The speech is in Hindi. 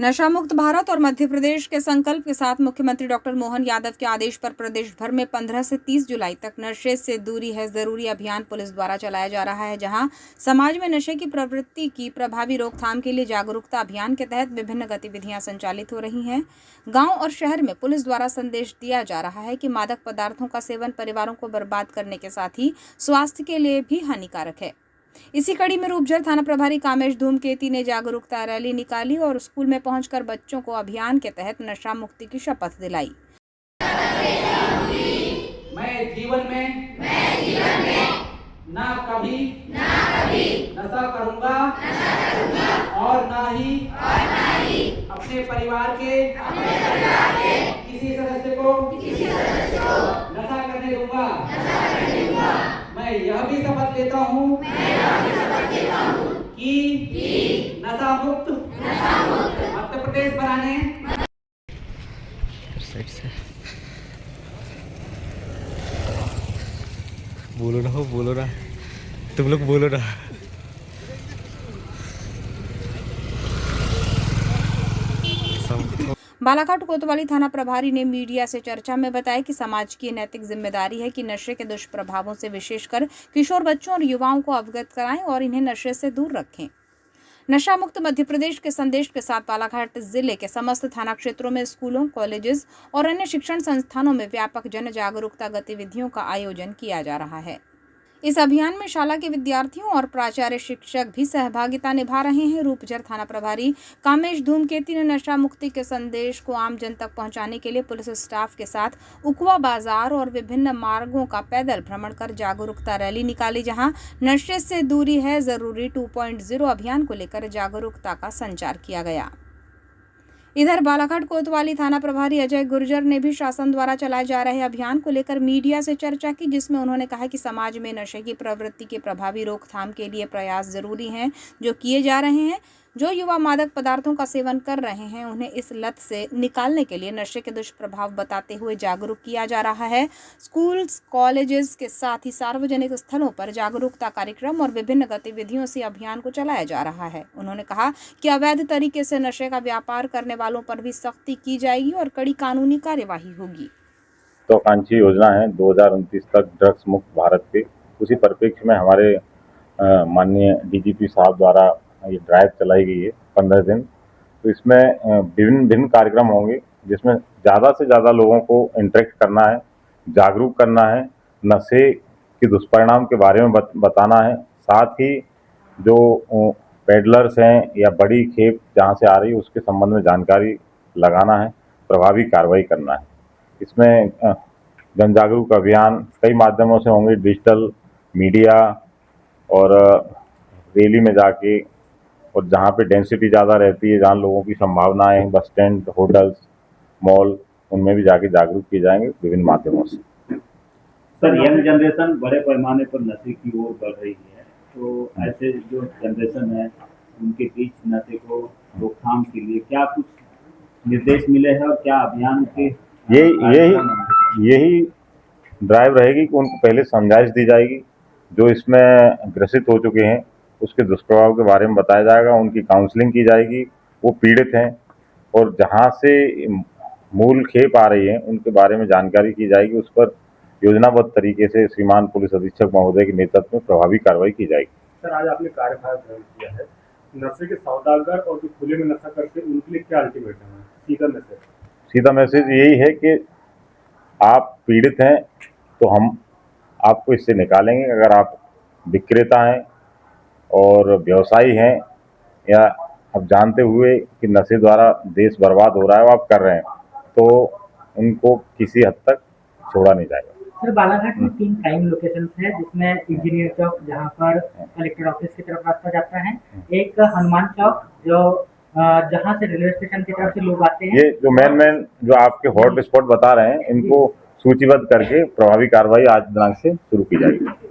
नशा मुक्त भारत और मध्य प्रदेश के संकल्प के साथ मुख्यमंत्री डॉक्टर मोहन यादव के आदेश पर प्रदेश भर में 15 से 30 जुलाई तक नशे से दूरी है जरूरी अभियान पुलिस द्वारा चलाया जा रहा है, जहां समाज में नशे की प्रवृत्ति की प्रभावी रोकथाम के लिए जागरूकता अभियान के तहत विभिन्न गतिविधियां संचालित हो रही हैं। गांव और शहर में पुलिस द्वारा संदेश दिया जा रहा है कि मादक पदार्थों का सेवन परिवारों को बर्बाद करने के साथ ही स्वास्थ्य के लिए भी हानिकारक है। इसी कड़ी में रूपझर थाना प्रभारी कामेश धूमकेती ने जागरूकता रैली निकाली और स्कूल में पहुंचकर बच्चों को अभियान के तहत नशा मुक्ति की शपथ दिलाई। मैं जीवन में ना कभी नशा करूंगा और ना ही अपने परिवार के किसी सदस्य को नशा करने दूंगा। मैं यह भी शपथ लेता हूँ कि नशा मुक्त मध्य प्रदेश बनाने। बोलो ना तुम लोग बोलो ना। बालाघाट कोतवाली थाना प्रभारी ने मीडिया से चर्चा में बताया कि समाज की नैतिक जिम्मेदारी है कि नशे के दुष्प्रभावों से विशेषकर किशोर बच्चों और युवाओं को अवगत कराएं और इन्हें नशे से दूर रखें। नशा मुक्त मध्य प्रदेश के संदेश के साथ बालाघाट जिले के समस्त थाना क्षेत्रों में स्कूलों, कॉलेजेस और अन्य शिक्षण संस्थानों में व्यापक जन जागरूकता गतिविधियों का आयोजन किया जा रहा है। इस अभियान में शाला के विद्यार्थियों और प्राचार्य शिक्षक भी सहभागिता निभा रहे हैं। रूपझर थाना प्रभारी कामेश धूमकेती ने नशा मुक्ति के संदेश को आम जन तक पहुंचाने के लिए पुलिस स्टाफ के साथ उकवा बाजार और विभिन्न मार्गों का पैदल भ्रमण कर जागरूकता रैली निकाली, जहां नशे से दूरी है जरूरी 2.0 अभियान को लेकर जागरूकता का संचार किया गया। इधर बालाघाट कोतवाली थाना प्रभारी अजय गुर्जर ने भी शासन द्वारा चलाए जा रहे अभियान को लेकर मीडिया से चर्चा की, जिसमें उन्होंने कहा कि समाज में नशे की प्रवृत्ति के प्रभावी रोकथाम के लिए प्रयास जरूरी हैं जो किए जा रहे हैं। जो युवा मादक पदार्थों का सेवन कर रहे हैं उन्हें इस लत से निकालने के लिए नशे के दुष्प्रभाव बताते हुए जागरूक किया जा रहा है। स्कूल्स, कॉलेजेस के साथ ही सार्वजनिक स्थलों पर जागरूकता कार्यक्रम और विभिन्न गतिविधियों से अभियान को चलाया जा रहा है। उन्होंने कहा कि अवैध तरीके से नशे का व्यापार करने वालों पर भी सख्ती की जाएगी और कड़ी कानूनी कार्यवाही होगी। तो आकांक्षी योजना है 2029 तक ड्रग्स मुक्त भारत के, उसी परिप्रेक्ष्य में हमारे माननीय डीजीपी साहब द्वारा ये ड्राइव चलाई गई है 15 दिन। तो इसमें विभिन्न कार्यक्रम होंगे जिसमें ज़्यादा से ज़्यादा लोगों को इंटरेक्ट करना है, जागरूक करना है, नशे के दुष्परिणाम के बारे में बताना है। साथ ही जो पेडलर्स हैं या बड़ी खेप जहाँ से आ रही है उसके संबंध में जानकारी लगाना है, प्रभावी कार्रवाई करना है। इसमें जन जागरूक अभियान कई माध्यमों से होंगे, डिजिटल मीडिया और रैली में जाके, और जहाँ पे डेंसिटी ज़्यादा रहती है, जहाँ लोगों की संभावनाएं, बस स्टैंड, होटल्स, मॉल, उनमें भी जाके जागरूक किए जाएंगे विभिन्न माध्यमों से। सर, यंग जनरेशन बड़े पैमाने पर नशे की ओर बढ़ रही है, तो ऐसे जो जनरेशन है उनके बीच नशे को रोकथाम के लिए क्या कुछ निर्देश मिले हैं और क्या अभियान के यही ड्राइव रहेगी कि उनको पहले समझाइश दी जाएगी, जो इसमें ग्रसित हो चुके हैं उसके दुष्प्रभाव के बारे में बताया जाएगा, उनकी काउंसलिंग की जाएगी, वो पीड़ित हैं और जहाँ से मूल खेप आ रही है उनके बारे में जानकारी की जाएगी। उस पर योजनाबद्ध तरीके से श्रीमान पुलिस अधीक्षक महोदय के नेतृत्व में प्रभावी कार्रवाई की जाएगी। सर, आज आपने कार्यभार ग्रहण किया है, नशे के सौदागर और जो खुले में नशा करते हैं उनके लिए क्या अल्टीमेटम है? सीधा मैसेज यही है कि आप पीड़ित हैं तो हम आपको इससे निकालेंगे। अगर आप विक्रेता हैं और व्यवसायी हैं या अब जानते हुए कि नशे द्वारा देश बर्बाद हो रहा है वो आप कर रहे हैं, तो उनको किसी हद तक छोड़ा नहीं जाएगा। सर, बालाघाट में 3 प्राइम लोकेशंस है, जिसमें इंजीनियर चौक जहां पर कलेक्टर ऑफिस की तरफ रास्ता जाता है, एक हनुमान चौक जो जहां से रेलवे स्टेशन की तरफ से लोग आते हैं। ये जो मेन जो आपके हॉट स्पॉट बता रहे हैं, इनको सूचीबद्ध करके प्रभावी कार्रवाई आज दिनांक से शुरू की जाएगी।